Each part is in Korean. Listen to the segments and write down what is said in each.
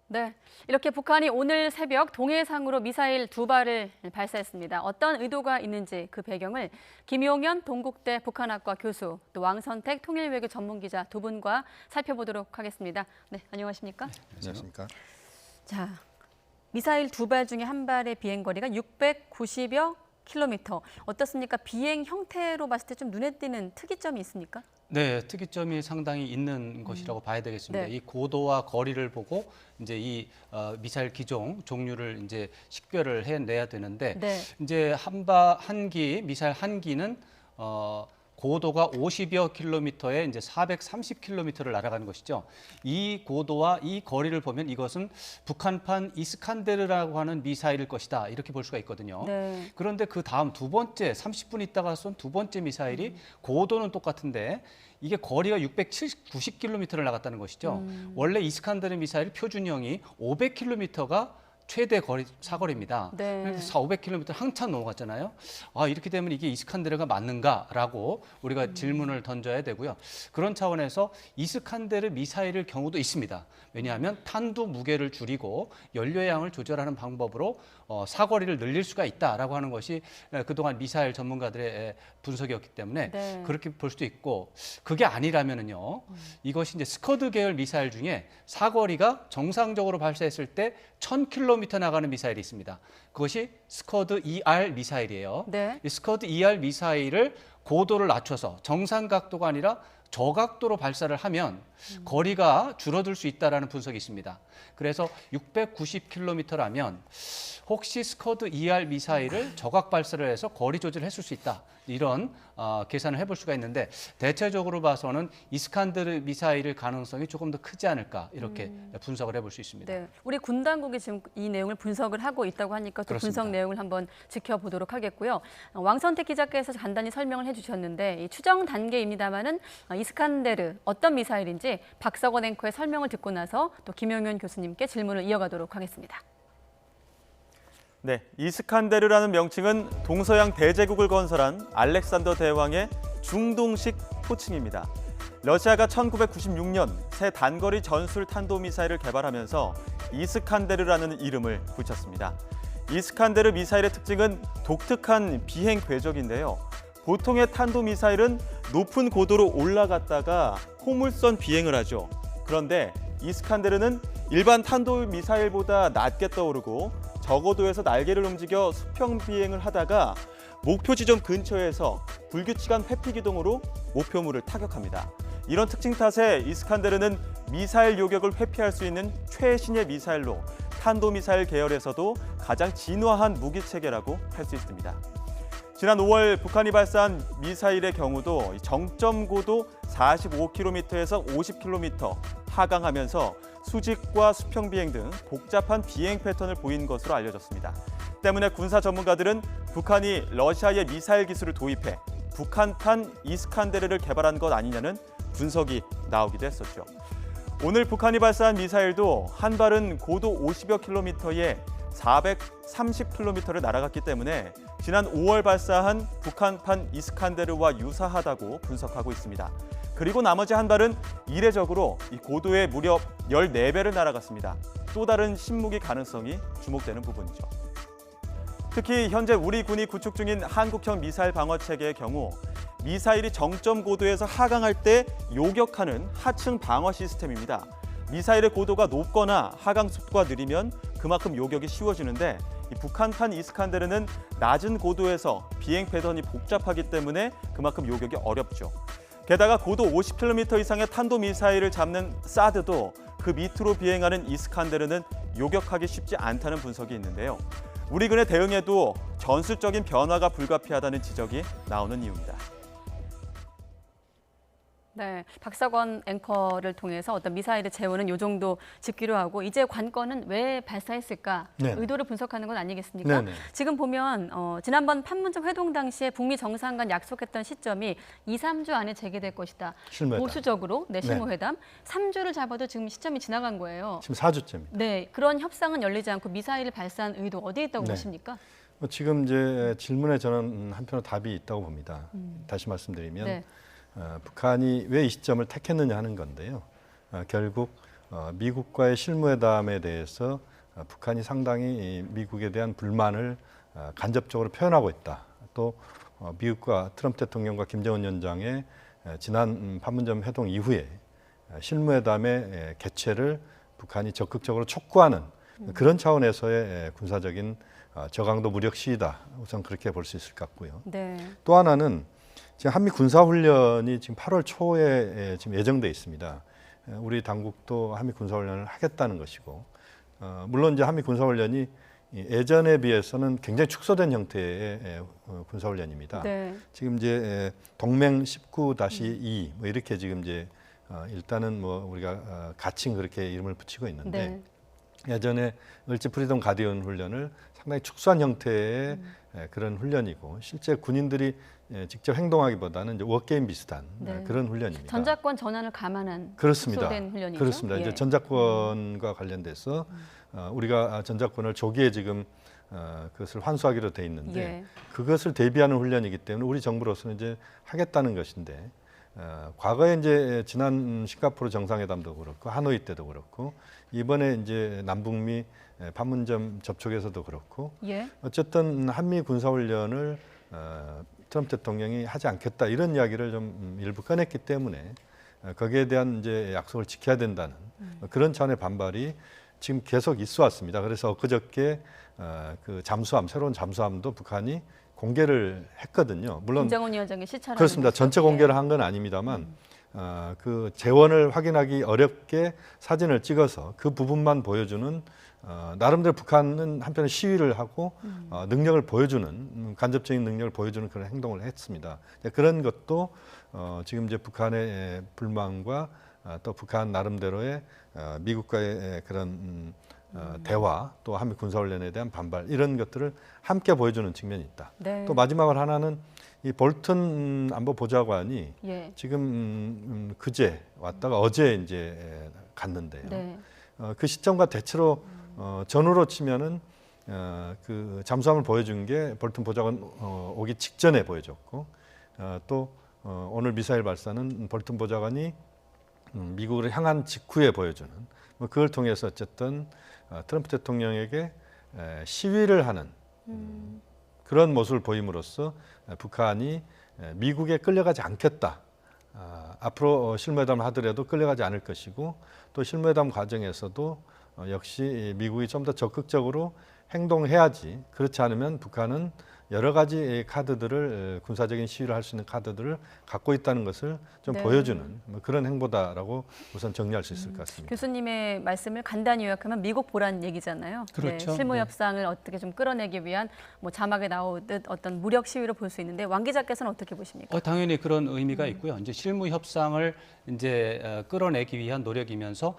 네, 이렇게 북한이 오늘 새벽 동해상으로 미사일 2발을 발사했습니다. 어떤 의도가 있는지 그 배경을 김용현 동국대 북한학과 교수, 또 왕선택 통일외교 전문기자 두 분과 살펴보도록 하겠습니다. 네, 안녕하십니까? 안녕하십니까? 자, 미사일 2발 중에 한 발의 비행거리가 690여 킬로미터. 어떻습니까? 비행 형태로 봤을 때 좀 눈에 띄는 특이점이 있습니까? 네, 특이점이 상당히 있는 것이라고 봐야 되겠습니다. 네. 이 고도와 거리를 보고 이제 이 미사일 기종 종류를 이제 식별을 해내야 되는데 네. 이제 미사일 한 기는 고도가 50여 킬로미터에 이제 430킬로미터를 날아가는 것이죠. 이 고도와 이 거리를 보면 이것은 북한판 이스칸데르라고 하는 미사일일 것이다. 이렇게 볼 수가 있거든요. 네. 그런데 그 다음 두 번째 30분 있다가 쏜 두 번째 미사일이 고도는 똑같은데 이게 거리가 690킬로미터를 나갔다는 것이죠. 원래 이스칸데르 미사일 표준형이 500킬로미터가 최대 사거리입니다. 네. 그래서 500km 한참 넘어갔잖아요. 아, 이렇게 되면 이게 이스칸데르가 맞는가라고 우리가 질문을 던져야 되고요. 그런 차원에서 이스칸데르 미사일일 경우도 있습니다. 왜냐하면 탄두 무게를 줄이고 연료양을 조절하는 방법으로 사거리를 늘릴 수가 있다라고 하는 것이 그동안 미사일 전문가들의 분석이었기 때문에 네. 그렇게 볼 수도 있고, 그게 아니라면은요, 이것이 이제 스커드 계열 미사일 중에 사거리가 정상적으로 발사했을 때 1000km 나가는 미사일이 있습니다. 그것이 스커드 ER 미사일이에요. 네. 이 스커드 ER 미사일을 고도를 낮춰서 정상 각도가 아니라 저각도로 발사를 하면 거리가 줄어들 수 있다라는 분석이 있습니다. 그래서 690km라면 혹시 스커드 ER 미사일을 저각 발사를 해서 거리 조절을 했을 수 있다. 이런 계산을 해볼 수가 있는데, 대체적으로 봐서는 이스칸데르 미사일의 가능성이 조금 더 크지 않을까, 이렇게 분석을 해볼 수 있습니다. 네, 우리 군 당국이 지금 이 내용을 분석을 하고 있다고 하니까 또 그렇습니다. 분석 내용을 한번 지켜보도록 하겠고요. 왕선택 기자께서 간단히 설명을 해주셨는데 이 추정 단계입니다만은 이스칸데르 어떤 미사일인지 박석원 앵커의 설명을 듣고 나서 또 김용현 교수님께 질문을 이어가도록 하겠습니다. 네, 이스칸데르라는 명칭은 동서양 대제국을 건설한 알렉산더 대왕의 중동식 호칭입니다. 러시아가 1996년 새 단거리 전술 탄도미사일을 개발하면서 이스칸데르라는 이름을 붙였습니다. 이스칸데르 미사일의 특징은 독특한 비행 궤적인데요. 보통의 탄도미사일은 높은 고도로 올라갔다가 포물선 비행을 하죠. 그런데 이스칸데르는 일반 탄도미사일보다 낮게 떠오르고 저고도에서 날개를 움직여 수평 비행을 하다가 목표 지점 근처에서 불규칙한 회피 기동으로 목표물을 타격합니다. 이런 특징 탓에 이스칸데르는 미사일 요격을 회피할 수 있는 최신의 미사일로 탄도미사일 계열에서도 가장 진화한 무기 체계라고 할 수 있습니다. 지난 5월 북한이 발사한 미사일의 경우도 정점 고도 45km에서 50km 하강하면서 수직과 수평 비행 등 복잡한 비행 패턴을 보인 것으로 알려졌습니다. 때문에 군사 전문가들은 북한이 러시아의 미사일 기술을 도입해 북한판 이스칸데르를 개발한 것 아니냐는 분석이 나오기도 했었죠. 오늘 북한이 발사한 미사일도 한 발은 고도 50여 킬로미터에 430km를 날아갔기 때문에 지난 5월 발사한 북한판 이스칸데르와 유사하다고 분석하고 있습니다. 그리고 나머지 한 발은 이례적으로 이 고도에 무려 14배를 날아갔습니다. 또 다른 신무기 가능성이 주목되는 부분이죠. 특히 현재 우리 군이 구축 중인 한국형 미사일 방어 체계의 경우 미사일이 정점 고도에서 하강할 때 요격하는 하층 방어 시스템입니다. 미사일의 고도가 높거나 하강 속도가 느리면 그만큼 요격이 쉬워지는데 이 북한판 이스칸데르는 낮은 고도에서 비행 패턴이 복잡하기 때문에 그만큼 요격이 어렵죠. 게다가 고도 50km 이상의 탄도미사일을 잡는 사드도 그 밑으로 비행하는 이스칸데르는 요격하기 쉽지 않다는 분석이 있는데요. 우리 군의 대응에도 전술적인 변화가 불가피하다는 지적이 나오는 이유입니다. 네, 박석원 앵커를 통해서 어떤 미사일의 재원은 이 정도 짚기로 하고 이제 관건은 왜 발사했을까 네네. 의도를 분석하는 건 아니겠습니까? 네네. 지금 보면 지난번 판문점 회동 당시에 북미 정상 간 약속했던 시점이 2, 3주 안에 재개될 것이다. 실무회담. 보수적으로 실무회담. 3주를 잡아도 지금 시점이 지나간 거예요. 지금 4주째입니다. 네, 그런 협상은 열리지 않고 미사일을 발사한 의도 어디에 있다고 네. 보십니까? 지금 이제 질문에 저는 한편으로 답이 있다고 봅니다. 다시 말씀드리면 네. 북한이 왜 이 시점을 택했느냐 하는 건데요. 결국 미국과의 실무회담에 대해서 북한이 상당히 미국에 대한 불만을 간접적으로 표현하고 있다. 또 미국과 트럼프 대통령과 김정은 위원장의 지난 판문점 회동 이후에 실무회담의 개최를 북한이 적극적으로 촉구하는 그런 차원에서의 군사적인 저강도 무력 시위다. 우선 그렇게 볼 수 있을 것 같고요. 네. 또 하나는 지금 한미 군사훈련이 지금 8월 초에 지금 예정돼 있습니다. 우리 당국도 한미 군사훈련을 하겠다는 것이고, 물론 이제 한미 군사훈련이 예전에 비해서는 굉장히 축소된 형태의 군사훈련입니다. 네. 지금 이제 동맹 19-2 뭐 이렇게 지금 이제 일단은 뭐 우리가 가칭 그렇게 이름을 붙이고 있는데 네. 예전에 을지 프리덤 가디언 훈련을 상당히 축소한 형태의 그런 훈련이고 실제 군인들이 직접 행동하기보다는 이제 워게임 비슷한 네. 그런 훈련입니다. 전자권 전환을 감안한 그렇습니다. 축소된 훈련이죠. 그렇습니다. 예. 이제 전자권과 관련돼서 우리가 전자권을 조기에 지금 그것을 환수하기로 돼 있는데 예. 그것을 대비하는 훈련이기 때문에 우리 정부로서는 이제 하겠다는 것인데 과거에 이제 지난 싱가포르 정상회담도 그렇고 하노이 때도 그렇고 이번에 이제 남북미 판문점 접촉에서도 그렇고 예. 어쨌든 한미 군사훈련을 트럼프 대통령이 하지 않겠다 이런 이야기를 좀 일부 꺼냈기 때문에 거기에 대한 이제 약속을 지켜야 된다는 그런 차원의 반발이 지금 계속 있어 왔습니다. 그래서 엊그저께 그 잠수함 새로운 잠수함도 북한이 공개를 했거든요. 물론 김정은 위원장의 시찰하는 그렇습니다. 모습. 전체 예. 공개를 한 건 아닙니다만 그 재원을 확인하기 어렵게 사진을 찍어서 그 부분만 보여주는 나름대로 북한은 한편에 시위를 하고 능력을 보여주는 간접적인 능력을 보여주는 그런 행동을 했습니다. 그런 것도 지금 이제 북한의 불만과 또 북한 나름대로의 미국과의 그런 대화 또 한미 군사훈련에 대한 반발 이런 것들을 함께 보여주는 측면이 있다. 네. 또 마지막으로 하나는 이 볼튼 안보 보좌관이 예. 지금 그제 왔다가 어제 이제 갔는데요. 네. 그 시점과 대체로 전후로 치면은 그 잠수함을 보여준 게 볼튼 보좌관 오기 직전에 보여줬고 또 오늘 미사일 발사는 볼튼 보좌관이 미국을 향한 직후에 보여주는 뭐 그걸 통해서 어쨌든 트럼프 대통령에게 시위를 하는 그런 모습을 보임으로써 북한이 미국에 끌려가지 않겠다. 앞으로 실무회담을 하더라도 끌려가지 않을 것이고 또 실무회담 과정에서도 역시 미국이 좀 더 적극적으로 행동해야지 그렇지 않으면 북한은 여러 가지 카드들을 군사적인 시위를 할 수 있는 카드들을 갖고 있다는 것을 좀 네. 보여주는 뭐 그런 행보다라고 우선 정리할 수 있을 것 같습니다. 교수님의 말씀을 간단히 요약하면 미국 보란 얘기잖아요. 그렇죠. 네, 실무 네. 협상을 어떻게 좀 끌어내기 위한 뭐 자막에 나오듯 어떤 무력 시위로 볼 수 있는데 왕 기자께서는 어떻게 보십니까? 당연히 그런 의미가 있고요. 이제 실무 협상을 이제 끌어내기 위한 노력이면서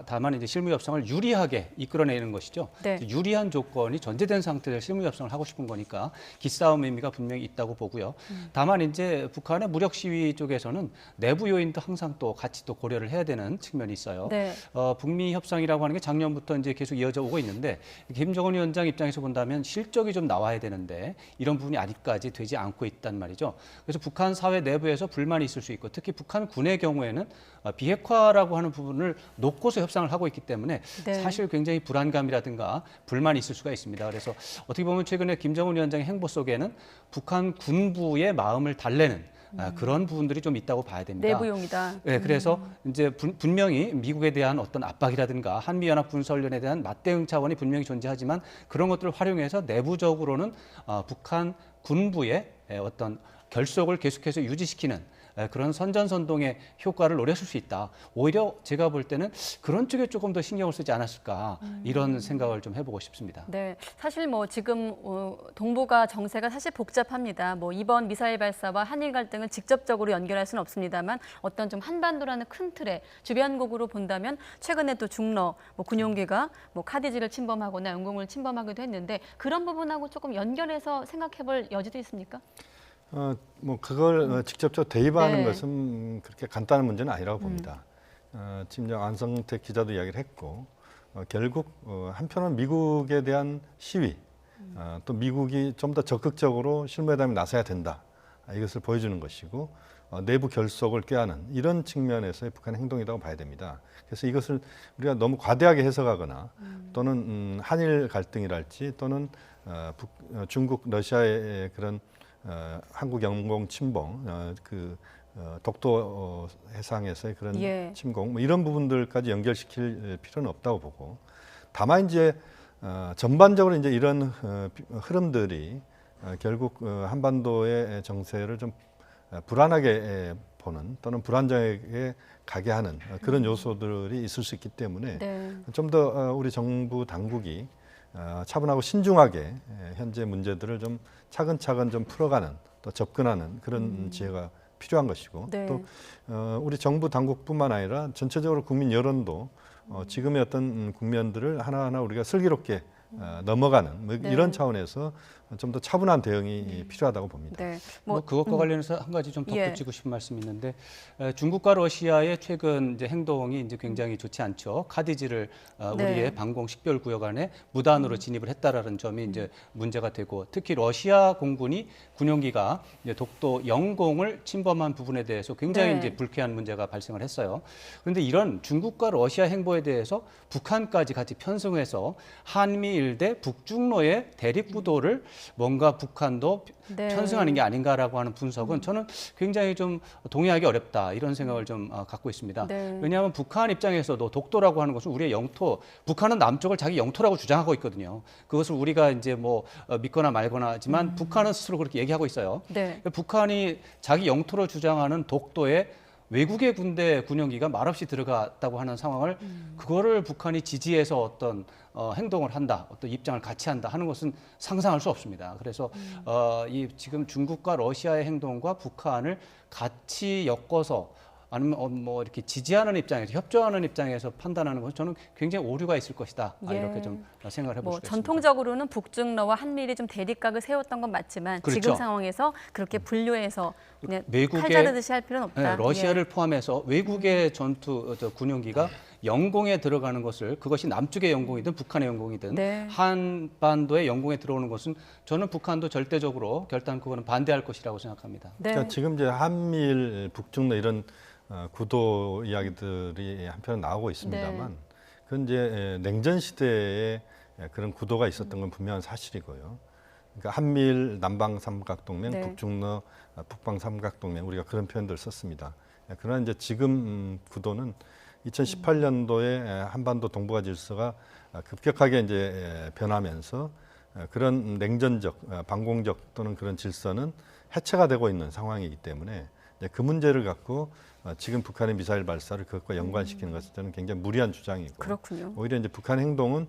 다만 이제 실무 협상을 유리하게 이끌어내는 것이죠. 네. 유리한 조건이 전제된 상태에서 실무 협상을 하고 싶은 거니까 기싸움 의미가 분명히 있다고 보고요. 다만 이제 북한의 무력 시위 쪽에서는 내부 요인도 항상 또 같이 또 고려를 해야 되는 측면이 있어요. 네. 북미 협상이라고 하는 게 작년부터 이제 계속 이어져 오고 있는데 김정은 위원장 입장에서 본다면 실적이 좀 나와야 되는데 이런 부분이 아직까지 되지 않고 있단 말이죠. 그래서 북한 사회 내부에서 불만이 있을 수 있고 특히 북한 군의 경우에는 비핵화라고 하는 부분을 놓고서 협상을 하고 있기 때문에 네. 사실 굉장히 불안감이라든가 불만이 있을 수가 있습니다. 그래서 어떻게 보면 최근에 김정은 위원장의 행보 속에는 북한 군부의 마음을 달래는 그런 부분들이 좀 있다고 봐야 됩니다. 내부용이다. 네, 그래서 이제 분명히 미국에 대한 어떤 압박이라든가 한미연합 군사훈련에 대한 맞대응 차원이 분명히 존재하지만 그런 것들을 활용해서 내부적으로는 북한 군부의 어떤 결속을 계속해서 유지시키는 그런 선전선동의 효과를 노렸을 수 있다. 오히려 제가 볼 때는 그런 쪽에 조금 더 신경을 쓰지 않았을까 이런 생각을 좀 해보고 싶습니다. 네, 사실 뭐 지금 동북아 정세가 사실 복잡합니다. 뭐 이번 미사일 발사와 한일 갈등을 직접적으로 연결할 수는 없습니다만 어떤 좀 한반도라는 큰 틀의 주변국으로 본다면 최근에 또 중러 뭐 군용기가 뭐 카디지를 침범하거나 영공을 침범하기도 했는데 그런 부분하고 조금 연결해서 생각해볼 여지도 있습니까? 뭐 그걸 직접적으로 대입하는 네. 것은 그렇게 간단한 문제는 아니라고 봅니다. 지금 안성택 기자도 이야기를 했고 결국 한편은 미국에 대한 시위, 또 미국이 좀 더 적극적으로 실무회담에 나서야 된다. 이것을 보여주는 것이고 내부 결속을 꾀하는 이런 측면에서의 북한의 행동이라고 봐야 됩니다. 그래서 이것을 우리가 너무 과대하게 해석하거나 또는 한일 갈등이랄지 또는 중국, 러시아의 그런 한국 영공 침공, 독도 해상에서의 그런 예. 침공 뭐 이런 부분들까지 연결시킬 필요는 없다고 보고, 다만 이제 전반적으로 이제 이런 흐름들이 결국 한반도의 정세를 좀 불안하게 보는 또는 불안정하게 가게 하는 그런 요소들이 있을 수 있기 때문에 네. 좀 더 우리 정부 당국이 차분하고 신중하게 현재 문제들을 좀 차근차근 좀 풀어가는 또 접근하는 그런 지혜가 필요한 것이고, 네. 또 우리 정부 당국뿐만 아니라 전체적으로 국민 여론도 지금의 어떤 국면들을 하나하나 우리가 슬기롭게 넘어가는 뭐 네. 이런 차원에서 좀 더 차분한 대응이 필요하다고 봅니다. 네. 뭐 그것과 관련해서 한 가지 좀 예. 덧붙이고 싶은 말씀이 있는데, 중국과 러시아의 최근 이제 행동이 이제 굉장히 좋지 않죠. 카디지를 네. 우리의 방공 식별 구역 안에 무단으로 진입을 했다라는 점이 이제 문제가 되고, 특히 러시아 공군이 군용기가 이제 독도 영공을 침범한 부분에 대해서 굉장히 네. 이제 불쾌한 문제가 발생을 했어요. 그런데 이런 중국과 러시아 행보에 대해서 북한까지 같이 편승해서 한미일 대 북중로의 대립 구도를 뭔가 북한도 네. 편승하는 게 아닌가라고 하는 분석은 저는 굉장히 좀 동의하기 어렵다, 이런 생각을 좀 갖고 있습니다. 네. 왜냐하면 북한 입장에서도 독도라고 하는 것은 우리의 영토, 북한은 남쪽을 자기 영토라고 주장하고 있거든요. 그것을 우리가 이제 뭐 믿거나 말거나 하지만 북한은 스스로 그렇게 얘기하고 있어요. 네. 북한이 자기 영토로 주장하는 독도에 외국의 군대 군용기가 말없이 들어갔다고 하는 상황을, 그거를 북한이 지지해서 어떤 행동을 한다, 어떤 입장을 같이 한다 하는 것은 상상할 수 없습니다. 그래서 이 지금 중국과 러시아의 행동과 북한을 같이 엮어서 아니면 뭐 이렇게 지지하는 입장에서, 협조하는 입장에서 판단하는 것은 저는 굉장히 오류가 있을 것이다. 예. 이렇게 좀 생각을 해볼 뭐 수가 있습니다. 전통적으로는 북중러와 한미일이 좀 대립각을 세웠던 건 맞지만 그렇죠. 지금 상황에서 그렇게 분류해서 그냥 외국의- 칼 자르듯이 할 필요는 없다. 네, 러시아를 포함해서 외국의 군용기가 영공에 들어가는 것을, 그것이 남쪽의 영공이든 북한의 영공이든 네. 한반도의 영공에 들어오는 것은 저는 북한도 절대적으로 결단코는 반대할 것이라고 생각합니다. 네. 그러니까 지금 이제 한미일, 북중러 이런 구도 이야기들이 한편 나오고 있습니다만, 네. 그건 이제 냉전 시대에 그런 구도가 있었던 건 분명한 사실이고요. 그러니까 한미일 남방 삼각동맹, 네. 북중러 북방 삼각동맹, 우리가 그런 표현들을 썼습니다. 그러나 이제 지금 구도는 2018년도에 한반도 동북아 질서가 급격하게 이제 변하면서 그런 냉전적, 반공적 또는 그런 질서는 해체가 되고 있는 상황이기 때문에 그 문제를 갖고 지금 북한의 미사일 발사를 그것과 연관시키는 것은 저는 굉장히 무리한 주장이고, 그렇군요. 오히려 이제 북한 행동은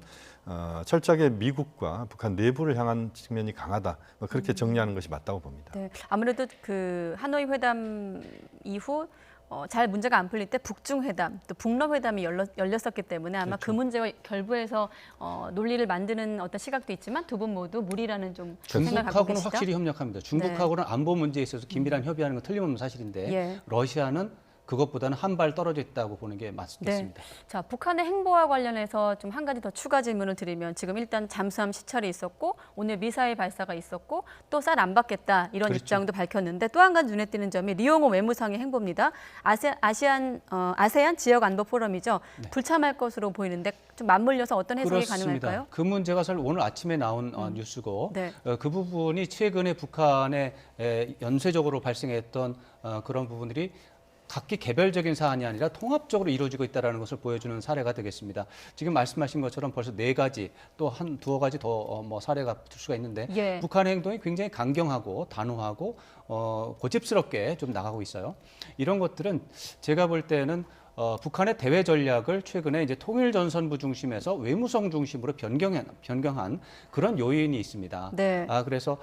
철저하게 미국과 북한 내부를 향한 측면이 강하다, 뭐 그렇게 정리하는 것이 맞다고 봅니다. 네. 아무래도 그 하노이 회담 이후 잘 문제가 안 풀릴 때 북중 회담, 또 북러 회담이 열렸었기 때문에 아마 그 문제와 결부해서 논리를 만드는 어떤 시각도 있지만 두 분 모두 무리라는 좀 생각을 갖고 중국하고는 계시죠? 확실히 협력합니다. 중국하고는 안보 문제에 있어서 긴밀한 협의하는 건 틀림없는 사실인데, 예. 러시아는 그것보다는 한 발 떨어져 있다고 보는 게 맞습니다. 자, 북한의 행보와 관련해서 좀 한 가지 더 추가 질문을 드리면, 지금 일단 잠수함 시찰이 있었고 오늘 미사일 발사가 있었고 또 쌀 안 받겠다 이런 그렇죠. 입장도 밝혔는데, 또 한 가지 눈에 띄는 점이 리용호 외무상의 행보입니다. 아세안 지역 안보 포럼이죠. 불참할 것으로 보이는데 좀 맞물려서 어떤 해석이 가능할까요? 그 문제가 사실 오늘 아침에 나온 뉴스고, 네. 그 부분이 최근에 북한에 연쇄적으로 발생했던 그런 부분들이 각기 개별적인 사안이 아니라 통합적으로 이루어지고 있다는 것을 보여주는 사례가 되겠습니다. 지금 말씀하신 것처럼 벌써 4가지, 또 한 두어 가지 더 뭐 사례가 붙을 수가 있는데, 예. 북한의 행동이 굉장히 강경하고 단호하고 고집스럽게 좀 나가고 있어요. 이런 것들은 제가 볼 때는 북한의 대외 전략을 최근에 이제 통일전선부 중심에서 외무성 중심으로 변경한 그런 요인이 있습니다. 네. 그래서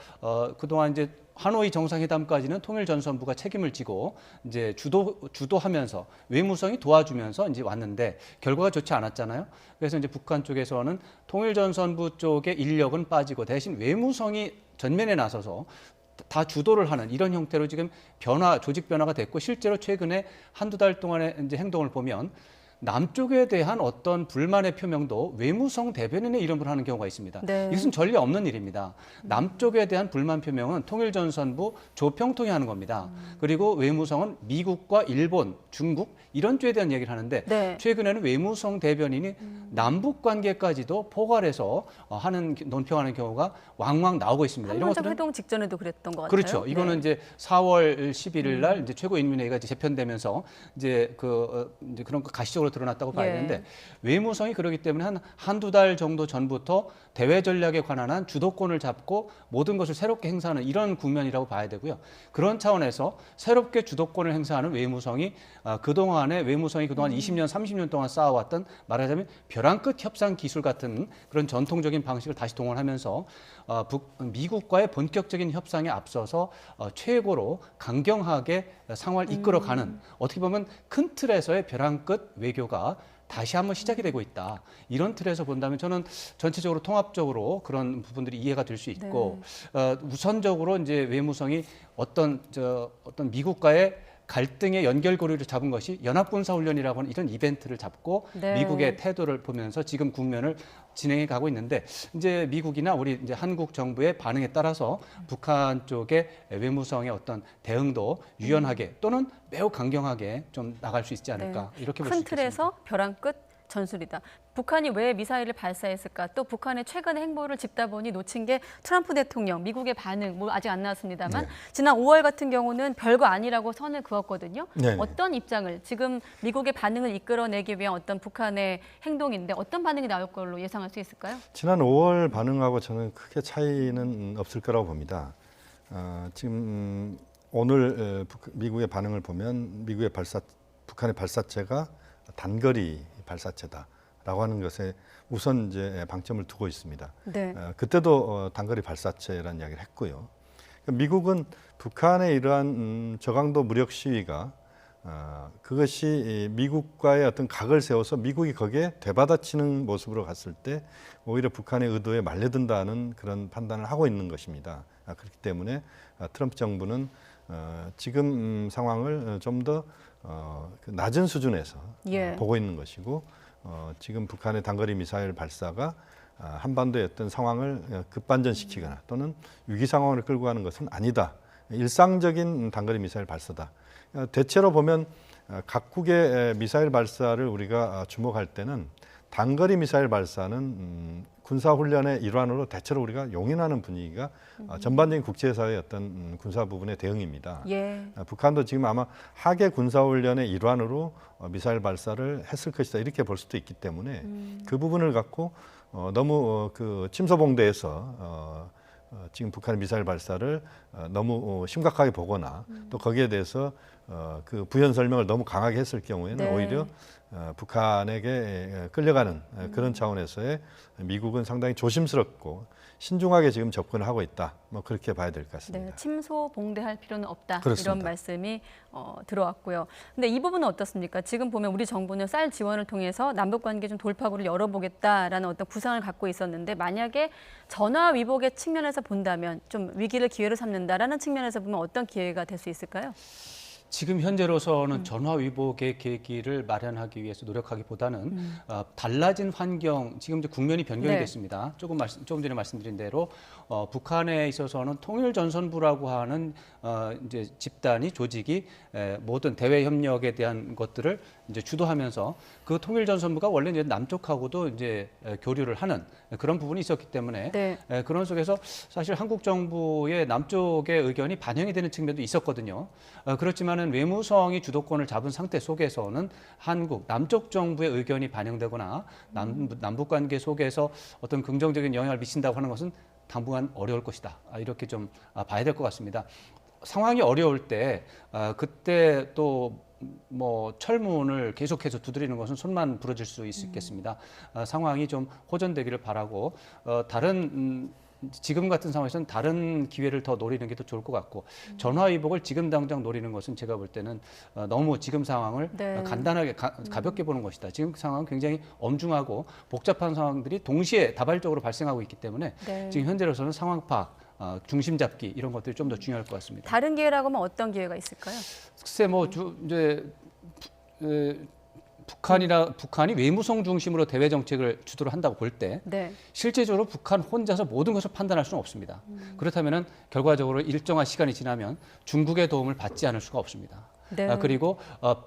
그동안 이제 하노이 정상회담까지는 통일전선부가 책임을 지고 이제 주도하면서 외무성이 도와주면서 이제 왔는데 결과가 좋지 않았잖아요. 그래서 이제 북한 쪽에서는 통일전선부 쪽의 인력은 빠지고 대신 외무성이 전면에 나서서 다 주도를 하는 이런 형태로 지금 조직 변화가 됐고, 실제로 최근에 한두 달 동안의 이제 행동을 보면 남쪽에 대한 어떤 불만의 표명도 외무성 대변인의 이름으로 하는 경우가 있습니다. 네. 이것은 전례 없는 일입니다. 남쪽에 대한 불만 표명은 통일전선부 조평통이 하는 겁니다. 그리고 외무성은 미국과 일본, 중국 이런 쪽에 대한 얘기를 하는데 네. 최근에는 외무성 대변인이 남북 관계까지도 포괄해서 하는 논평하는 경우가 왕왕 나오고 있습니다. 이런 판문점 것들은 회동 직전에도 그랬던 것 같아요. 그렇죠. 이거는 네. 이제 4월 11일 날 이제 최고인민회의가 이제 재편되면서 이제 이제 그런 거 가시적으로 드러났다고 봐야 예. 되는데 외무성이 그러기 때문에 한두 달 정도 전부터 대외 전략에 관한 한 주도권을 잡고 모든 것을 새롭게 행사하는 이런 국면이라고 봐야 되고요. 그런 차원에서 새롭게 주도권을 행사하는 외무성이 그동안 20년, 30년 동안 쌓아왔던 말하자면 벼랑 끝 협상 기술 같은 그런 전통적인 방식을 다시 동원하면서 미국과의 본격적인 협상에 앞서서 최고로 강경하게 상황을 이끌어가는 어떻게 보면 큰 틀에서의 벼랑 끝 외교가 다시 한번 시작이 되고 있다. 이런 틀에서 본다면 저는 전체적으로 통합적으로 그런 부분들이 이해가 될 수 있고 우선적으로 이제 외무성이 어떤 미국과의 갈등의 연결고리를 잡은 것이 연합군사훈련이라고 하는 이런 이벤트를 잡고 네. 미국의 태도를 보면서 지금 국면을 진행해 가고 있는데 이제 미국이나 우리 이제 한국 정부의 반응에 따라서 북한 쪽의 외무성의 어떤 대응도 유연하게 또는 매우 강경하게 좀 나갈 수 있지 않을까 이렇게 볼 수 큰 있겠습니다. 틀에서 벼랑 끝 전술이다. 북한이 왜 미사일을 발사했을까? 또 북한의 최근의 행보를 짚다 보니 놓친 게 트럼프 대통령, 미국의 반응, 뭐 아직 안 나왔습니다만 네. 지난 5월 같은 경우는 별거 아니라고 선을 그었거든요. 네. 어떤 입장을, 지금 미국의 반응을 이끌어내기 위한 어떤 북한의 행동인데 어떤 반응이 나올 걸로 예상할 수 있을까요? 지난 5월 반응하고 저는 크게 차이는 없을 거라고 봅니다. 지금 오늘 미국의 반응을 보면 북한의 발사체가 단거리 발사체다라고 하는 것에 우선 이제 방점을 두고 있습니다. 네. 그때도 단거리 발사체라는 이야기를 했고요. 미국은 북한의 이러한 저강도 무력 시위가 그것이 미국과의 어떤 각을 세워서 미국이 거기에 되받아치는 모습으로 갔을 때 오히려 북한의 의도에 말려든다는 그런 판단을 하고 있는 것입니다. 그렇기 때문에 트럼프 정부는 지금 상황을 좀 더 낮은 수준에서 예. 보고 있는 것이고 지금 북한의 단거리 미사일 발사가 한반도의 어떤 상황을 급반전시키거나 또는 위기 상황을 끌고 가는 것은 아니다. 일상적인 단거리 미사일 발사다. 대체로 보면 각국의 미사일 발사를 우리가 주목할 때는 단거리 미사일 발사는 군사훈련의 일환으로 대체로 우리가 용인하는 분위기가 전반적인 국제사회의 어떤 군사 부분의 대응입니다. 예. 북한도 지금 아마 하계 군사훈련의 일환으로 미사일 발사를 했을 것이다 이렇게 볼 수도 있기 때문에 그 부분을 갖고 너무 그 침소봉대에서 지금 북한의 미사일 발사를 너무 심각하게 보거나 또 거기에 대해서 그 부연 설명을 너무 강하게 했을 경우에는 네. 오히려 북한에게 끌려가는 그런 차원에서의 미국은 상당히 조심스럽고 신중하게 지금 접근을 하고 있다. 뭐 그렇게 봐야 될 것 같습니다. 네, 침소봉대할 필요는 없다. 그렇습니다. 이런 말씀이 들어왔고요. 근데 이 부분은 어떻습니까? 지금 보면 우리 정부는 쌀 지원을 통해서 남북 관계 좀 돌파구를 열어보겠다라는 어떤 구상을 갖고 있었는데 만약에 전화 위복의 측면에서 본다면 좀 위기를 기회로 삼는다라는 측면에서 보면 어떤 기회가 될 수 있을까요? 지금 현재로서는 전화 위복의 계기를 마련하기 위해서 노력하기보다는 달라진 환경, 지금 이제 국면이 변경이 네. 됐습니다. 조금 전에 말씀드린 대로 북한에 있어서는 통일전선부라고 하는 이제 집단이 조직이 모든 대외 협력에 대한 것들을 이제 주도하면서 그 통일전선부가 원래 이제 남쪽하고도 이제 교류를 하는 그런 부분이 있었기 때문에 네. 그런 속에서 사실 한국 정부의 남쪽의 의견이 반영이 되는 측면도 있었거든요. 그렇지만은 외무성이 주도권을 잡은 상태 속에서는 한국 남쪽 정부의 의견이 반영되거나 남북 관계 속에서 어떤 긍정적인 영향을 미친다고 하는 것은 당분간 어려울 것이다. 이렇게 좀 봐야 될 것 같습니다. 상황이 어려울 때 그때 또 뭐 철문을 계속해서 두드리는 것은 손만 부러질 수 있겠습니다. 상황이 좀 호전되기를 바라고 다른 지금 같은 상황에서는 다른 기회를 더 노리는 게 더 좋을 것 같고 전화위복을 지금 당장 노리는 것은 제가 볼 때는 너무 지금 상황을 네. 간단하게 가볍게 보는 것이다. 지금 상황은 굉장히 엄중하고 복잡한 상황들이 동시에 다발적으로 발생하고 있기 때문에 네. 지금 현재로서는 상황 파악, 중심 잡기 이런 것들이 좀 더 중요할 것 같습니다. 다른 기회라고 하면 어떤 기회가 있을까요? 글쎄 뭐 이제 북한이 외무성 중심으로 대외 정책을 주도를 한다고 볼 때 네. 실제적으로 북한 혼자서 모든 것을 판단할 수는 없습니다. 그렇다면 결과적으로 일정한 시간이 지나면 중국의 도움을 받지 않을 수가 없습니다. 네. 그리고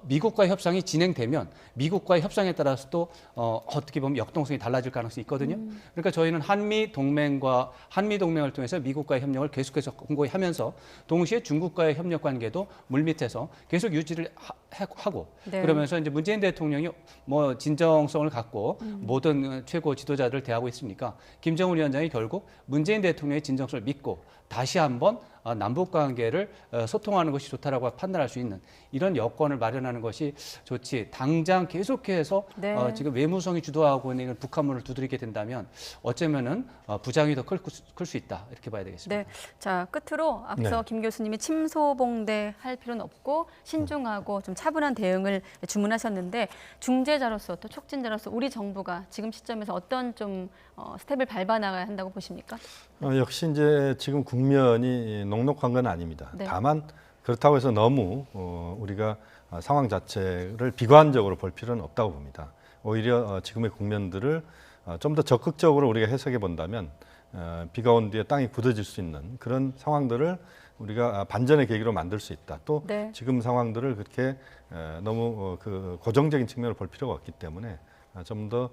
미국과의 협상이 진행되면 미국과의 협상에 따라서 또 어떻게 보면 역동성이 달라질 가능성이 있거든요. 그러니까 저희는 한미 동맹을 통해서 미국과의 협력을 계속해서 공고히 하면서 동시에 중국과의 협력 관계도 물밑에서 계속 유지를 하고 네. 그러면서 이제 문재인 대통령이 뭐 진정성을 갖고 모든 최고 지도자들을 대하고 있으니까 김정은 위원장이 결국 문재인 대통령의 진정성을 믿고 다시 한번 남북 관계를 소통하는 것이 좋다라고 판단할 수 있는 이런 여건을 마련하는 것이 좋지. 당장 계속해서 네. 지금 외무성이 주도하고 있는 북한문을 두드리게 된다면 어쩌면은 부장이 더 클 수 있다 이렇게 봐야 되겠습니다. 네. 자, 끝으로 앞서 네. 김 교수님이 침소봉대 할 필요는 없고 신중하고 좀 차분한 대응을 주문하셨는데 중재자로서 또 촉진자로서 우리 정부가 지금 시점에서 어떤 좀 스텝을 밟아 나가야 한다고 보십니까? 역시 이제 지금 국면이 녹록한 건 아닙니다. 네. 다만 그렇다고 해서 너무 우리가 상황 자체를 비관적으로 볼 필요는 없다고 봅니다. 오히려 지금의 국면들을 좀 더 적극적으로 우리가 해석해 본다면 비가 온 뒤에 땅이 굳어질 수 있는 그런 상황들을 우리가 반전의 계기로 만들 수 있다. 또 네. 지금 상황들을 그렇게 너무 그 고정적인 측면을 볼 필요가 없기 때문에 좀 더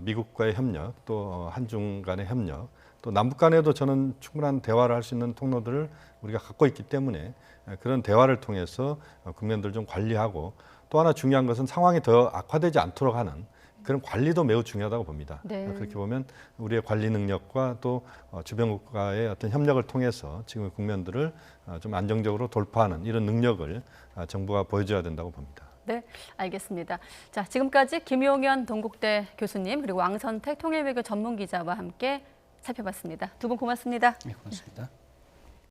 미국과의 협력, 또 한중 간의 협력, 또 남북 간에도 저는 충분한 대화를 할 수 있는 통로들을 우리가 갖고 있기 때문에 그런 대화를 통해서 국면들 좀 관리하고 또 하나 중요한 것은 상황이 더 악화되지 않도록 하는 그런 관리도 매우 중요하다고 봅니다. 네. 그렇게 보면 우리의 관리 능력과 또 주변국가의 어떤 협력을 통해서 지금의 국면들을 좀 안정적으로 돌파하는 이런 능력을 정부가 보여줘야 된다고 봅니다. 네, 알겠습니다. 자, 지금까지 김용현 동국대 교수님 그리고 왕선택 통일외교 전문기자와 함께 살펴봤습니다. 두 분 고맙습니다. 네, 고맙습니다.